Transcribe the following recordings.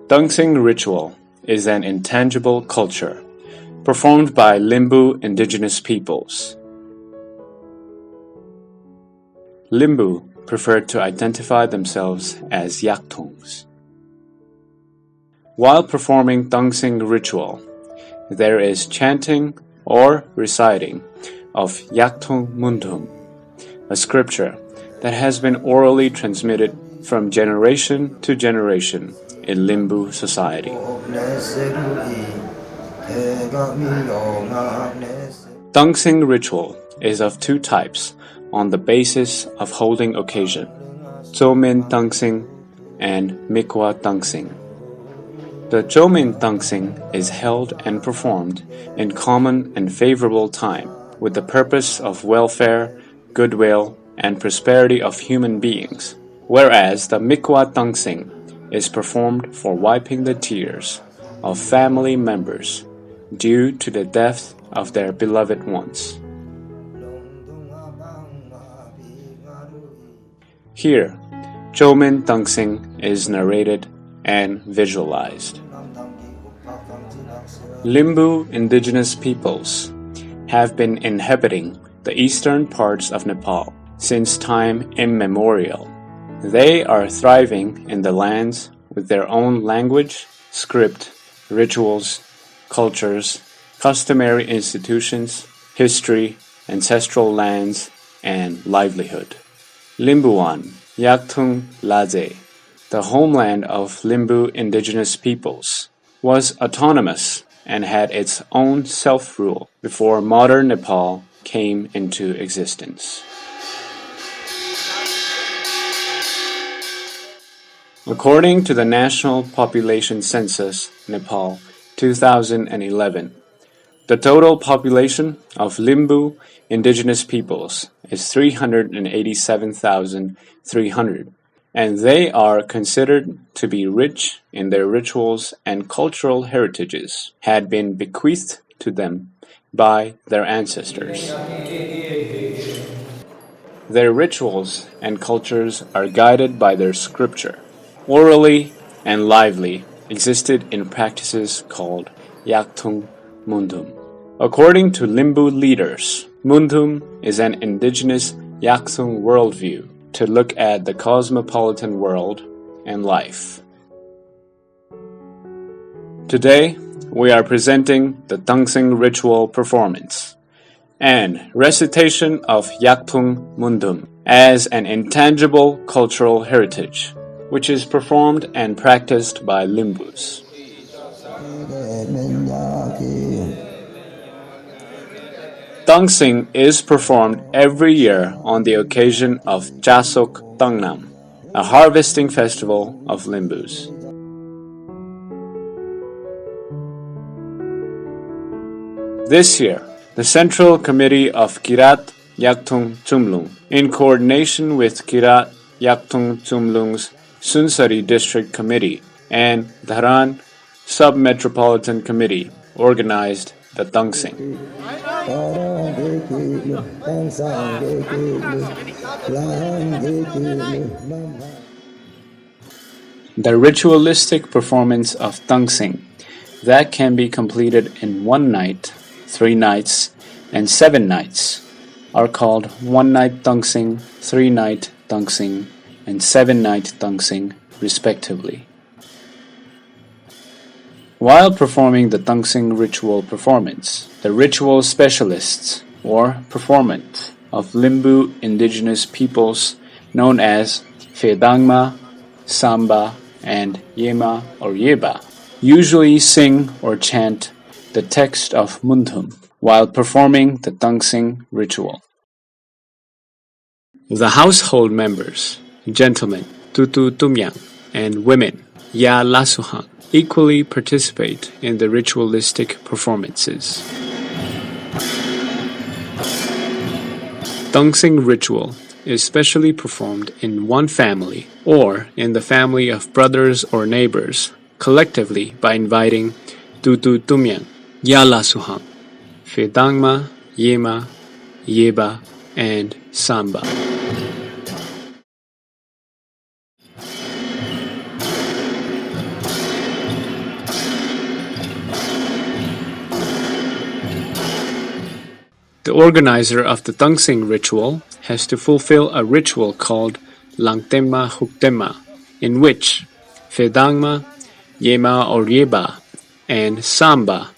Dancing ritual is an intangible culture performed by Limbu indigenous peoples. Limbu prefer to identify themselves as Yakthungs. While performing dancing ritual, there is chanting or reciting of Yakthung Mundhum, a scripture that has been orally transmitted from generation to generation in Limbu society. Dancing ritual is of two types on the basis of holding occasion, Zhoumin dancing and Mikwa dancing. The Zhoumin dancing is held and performed in common and favorable time with the purpose of welfare, goodwill, and prosperity of human beings, whereas the Mikwa dancing is performed for wiping the tears of family members due to the death of their beloved ones. Here, Zhoumin dancing is narrated and visualized. Limbu indigenous peoples have been inhabiting the eastern parts of Nepal since time immemorial. They are thriving in the lands with their own language, script, rituals, cultures, customary institutions, history, ancestral lands, and livelihood. Limbuan, Yakthung Laze, the homeland of Limbu indigenous peoples, was autonomous and had its own self-rule before modern Nepal came into existence. According to the National Population Census, Nepal, 2011, the total population of Limbu indigenous peoples is 387,300, and they are considered to be rich in their rituals and cultural heritages had been bequeathed to them by their ancestors. Their rituals and cultures are guided by their scripture. Orally and lively existed in practices called Yakthung Mundhum. According to Limbu leaders, Mundhum is an indigenous Yakthung worldview to look at the cosmopolitan world and life. Today, we are presenting the dancing ritual performance and recitation of Yakthung Mundhum as an intangible cultural heritage, which is performed and practiced by Limbus. Dancing is performed every year on the occasion of Jasok Tangnam, a harvesting festival of Limbus. This year, the Central Committee of Kirat Yakthung Chumlung, in coordination with Kirat Yakthung Chumlung's Sunsari District Committee and Dharan Sub-Metropolitan Committee, organized the dancing. The ritualistic performance of dancing that can be completed in 1 night, 3 nights, and 7 nights are called 1-night dancing, 3-night dancing, and 7-night dancing, respectively. While performing the dancing ritual performance, the ritual specialists or performant of Limbu indigenous peoples known as Phedangma, Samba, and Yema or Yeba usually sing or chant the text of Mundhum while performing the dancing ritual. The household members, gentlemen, Tutu Tumyang, and women, Ya Lasuhang, equally participate in the ritualistic performances. Dancing ritual is specially performed in one family or in the family of brothers or neighbors, collectively by inviting Tutu Tumyang, Ya Lasuhang, Phedangma, Yema, Yeba, and Samba. The organizer of the Tungsing ritual has to fulfill a ritual called Langtema Huktema, in which Vedangma, Yema or Yeba, and Samba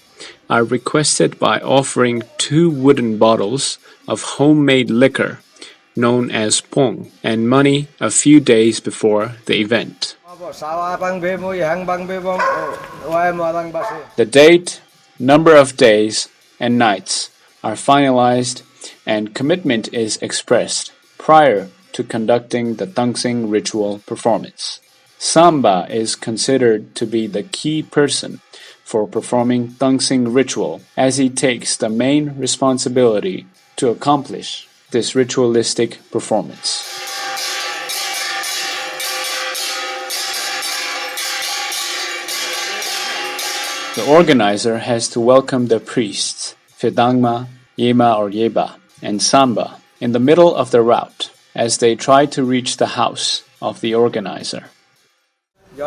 are requested by offering 2 wooden bottles of homemade liquor known as pong and money a few days before the event. The date, number of days, and nights are finalized and commitment is expressed prior to conducting the Tungsing ritual performance. Samba is considered to be the key person for performing Tungsing ritual as he takes the main responsibility to accomplish this ritualistic performance. The organizer has to welcome the priests, Vedangma, Yema or Yeba, and Samba in the middle of the route as they try to reach the house of the organizer. The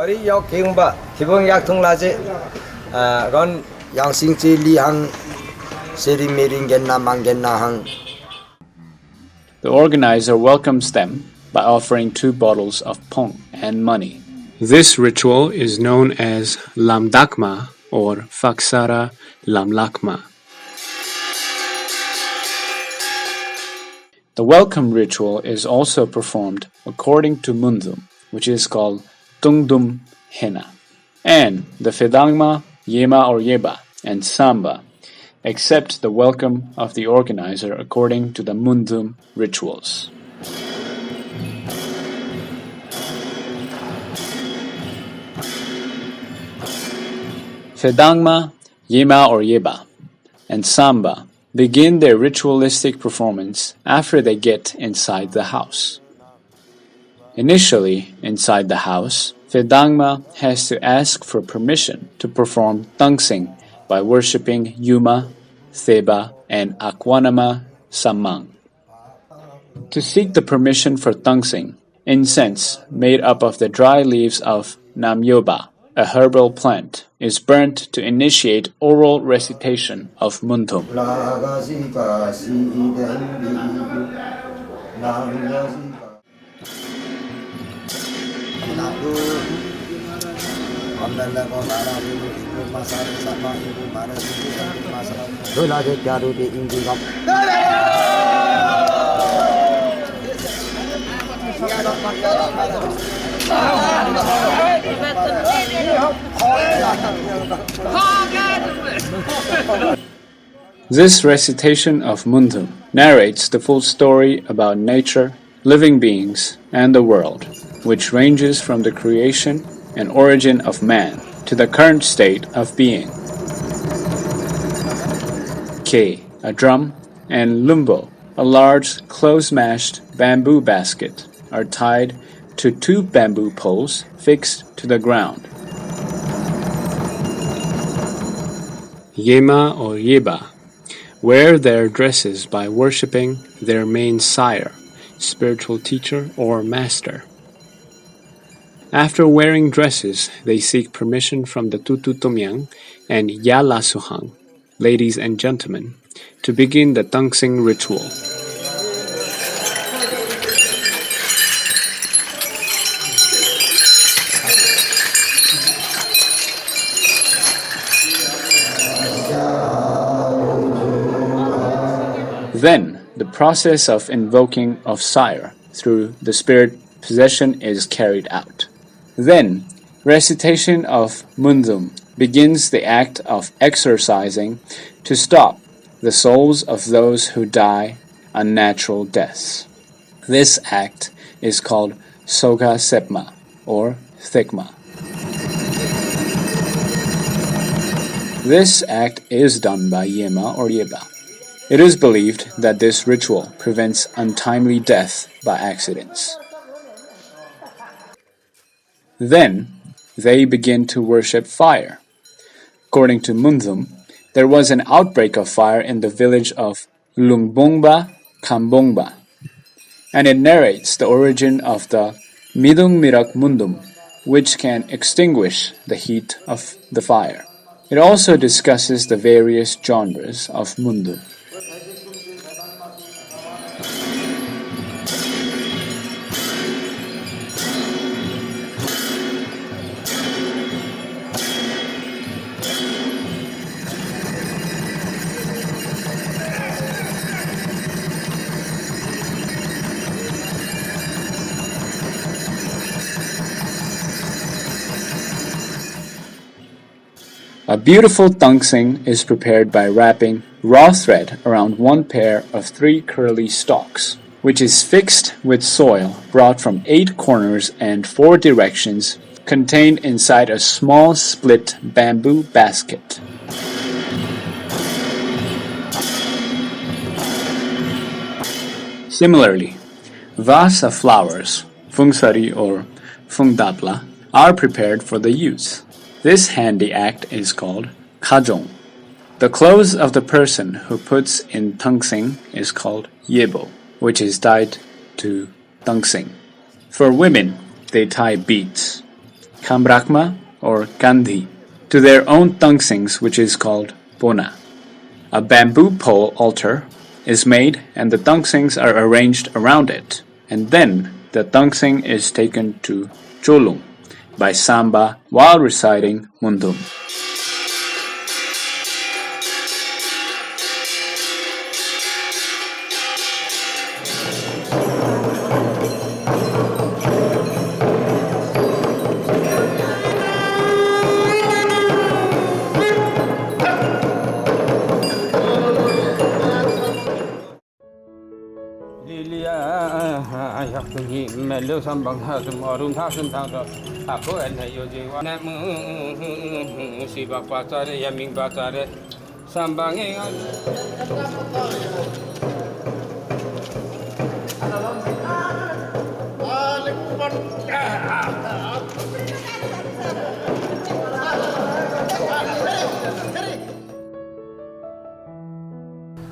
organizer welcomes them by offering 2 bottles of pong and money. This ritual is known as Lamdakma or Faksara Lamlakma. The welcome ritual is also performed according to Mundhum, which is called Tungdum Hena, and the Vedangma, Yema or Yeba, and Samba accept the welcome of the organizer according to the Mundhum rituals. Vedangma, Yema or Yeba, and Samba begin their ritualistic performance after they get inside the house. Initially, inside the house, Vedangma has to ask for permission to perform Tungsing by worshipping Yuma, Theba, and Akwanama Sammang. To seek the permission for Tungsing, incense made up of the dry leaves of Namyoba, a herbal plant, is burnt to initiate oral recitation of Mundhum. This recitation of Mundhum narrates the full story about nature, living beings, and the world, which ranges from the creation and origin of man to the current state of being. Ke, a drum, and lumbo, a large close-mashed bamboo basket, are tied to 2 bamboo poles fixed to the ground. Yema or Yeba wear their dresses by worshipping their main sire, spiritual teacher or master. After wearing dresses, they seek permission from the Tututumyang and Yalasuhang, ladies and gentlemen, to begin the Tungsing ritual. Then, the process of invoking of sire through the spirit possession is carried out. Then, recitation of Mundhum begins the act of exorcising to stop the souls of those who die unnatural deaths. This act is called Soga Sepma or Thikma. This act is done by Yema or Yeba. It is believed that this ritual prevents untimely death by accidents. Then, they begin to worship fire. According to Mundhum, there was an outbreak of fire in the village of Lungbongba Kambongba, and it narrates the origin of the Midung Mirak Mundum, which can extinguish the heat of the fire. It also discusses the various genres of Mundum. A beautiful tungsing is prepared by wrapping raw thread around one pair of 3 curly stalks, which is fixed with soil brought from 8 corners and 4 directions, contained inside a small split bamboo basket. Similarly, vasa flowers, fungsari or fungdapla, are prepared for the use. This handy act is called kajong. The clothes of the person who puts in tungsing is called yebo, which is tied to tungsing. For women, they tie beads, kambrakma or gandhi, to their own tungsings, which is called bona. A bamboo pole altar is made and the tungsings are arranged around it, and then the tungsing is taken to cholung by samba while reciting mundhum. Yakthung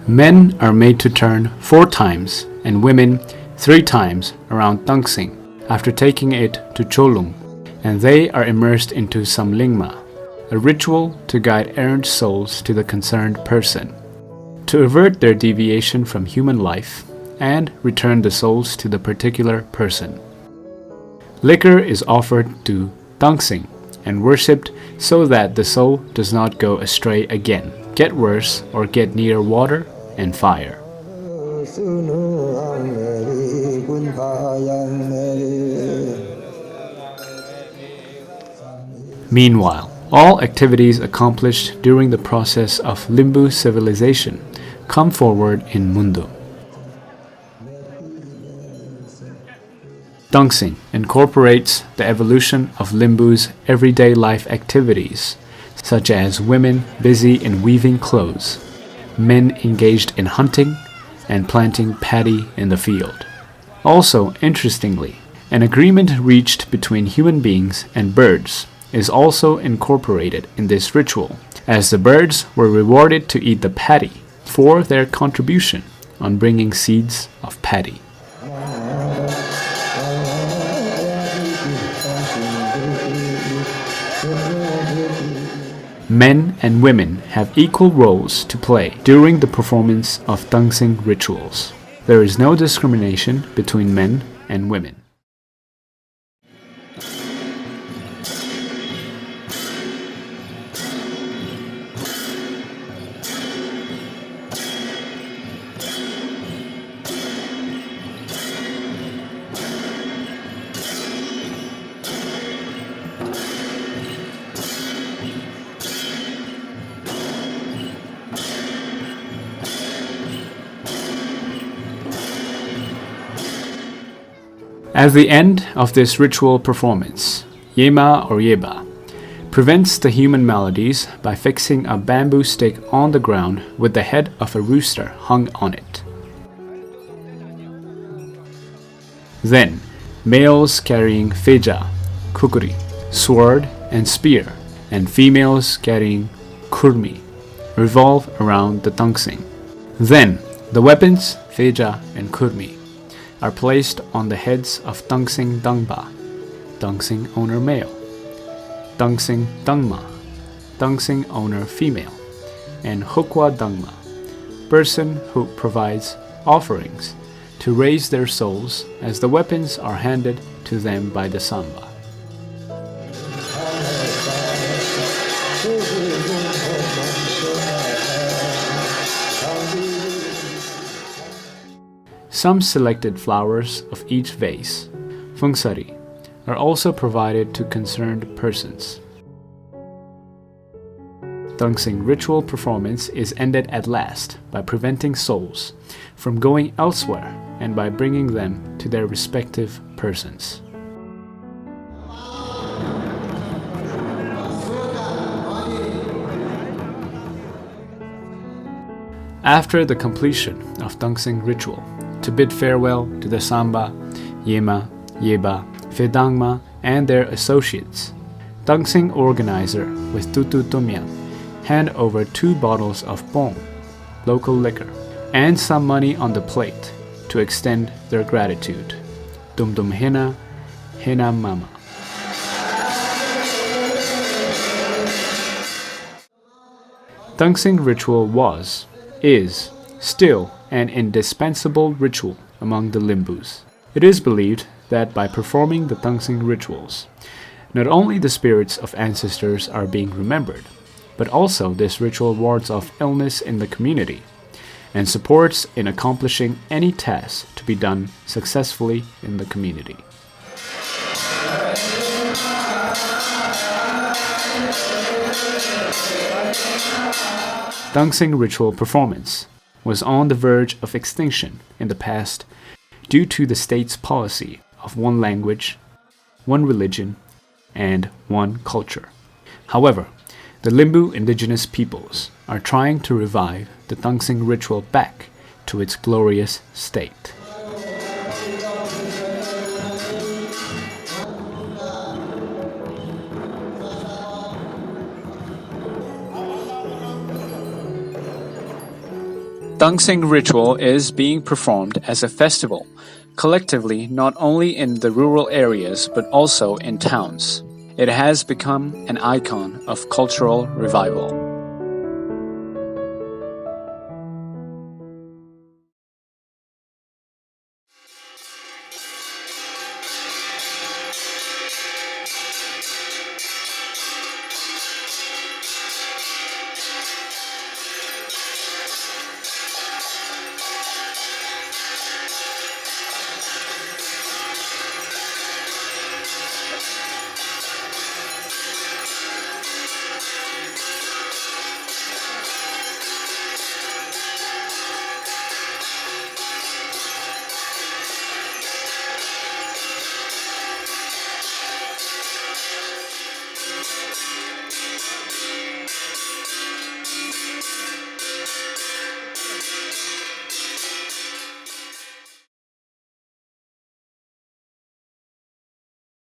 Men are made to turn 4 times and women 3 times around tungsing after taking it to cholung, and they are immersed into some lingma, a ritual to guide errant souls to the concerned person, to avert their deviation from human life and return the souls to the particular person. Liquor is offered to tungsing and worshipped so that the soul does not go astray again, get worse, or get near water and fire. Meanwhile, all activities accomplished during the process of limbu civilization come forward in Mundhum. Tungsing incorporates the evolution of Limbu's everyday life activities, such as women busy in weaving clothes, men engaged in hunting, and planting paddy in the field. Also, interestingly, an agreement reached between human beings and birds is also incorporated in this ritual, as the birds were rewarded to eat the paddy for their contribution on bringing seeds of paddy. Men and women have equal roles to play during the performance of tungsing rituals. There is no discrimination between men and women. At the end of this ritual performance, Yema or Yeba prevents the human maladies by fixing a bamboo stick on the ground with the head of a rooster hung on it. Then, males carrying feja, kukuri, sword and spear, and females carrying kurmi revolve around the tungsing. Then, the weapons, feja and kurmi, are placed on the heads of tungsing dangba, tungsing owner male, tungsing dangma, tungsing owner female, and hukwa dangma, person who provides offerings to raise their souls as the weapons are handed to them by the samba. Some selected flowers of each vase, fungsari, are also provided to concerned persons. Dancing ritual performance is ended at last by preventing souls from going elsewhere and by bringing them to their respective persons. After the completion of dancing ritual, to bid farewell to the Samba, Yema, Yeba, Fedangma, and their associates, dancing organizer with Tutu Tumyan hand over 2 bottles of bong, local liquor, and some money on the plate to extend their gratitude. Dum Dum Hina, Hina Mama. Dancing ritual was, is, still an indispensable ritual among the Limbus. It is believed that by performing the dancing rituals, not only the spirits of ancestors are being remembered, but also this ritual wards off illness in the community and supports in accomplishing any task to be done successfully in the community. Dancing ritual performance was on the verge of extinction in the past due to the state's policy of one language, one religion, and one culture. However, the Limbu indigenous peoples are trying to revive the dancing ritual back to its glorious state. Dancing ritual is being performed as a festival, collectively not only in the rural areas but also in towns. It has become an icon of cultural revival.